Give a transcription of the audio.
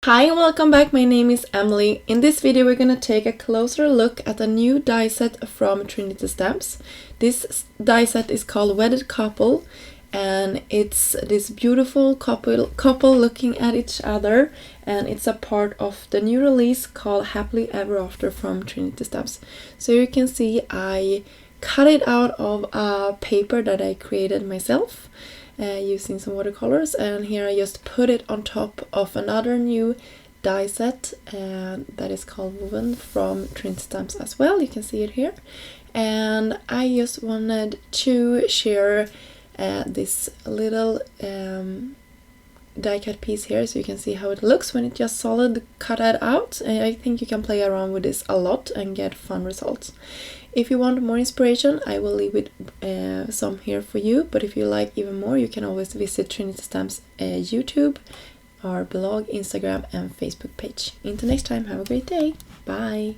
Hi and welcome back, my name is Emily. In this video we're going to take a closer look at a new die set from Trinity Stamps. This die set is called Wedded Couple, and it's this beautiful couple looking at each other, and it's a part of the new release called Happily Ever After from Trinity Stamps. So you can see I cut it out of a paper that I created myself using some watercolors, and here I just put it on top of another new die set that is called Wedded from Trinity Stamps as well. You can see it here, and I just wanted to share this little die cut piece here so you can see how it looks when it just solid cut it out. I think you can play around with this a lot and get fun results. If you want more inspiration, I will leave it some here for you, but if you like even more, you can always visit Trinity Stamps YouTube, our blog, Instagram and Facebook page. Until next time, have a great day. Bye!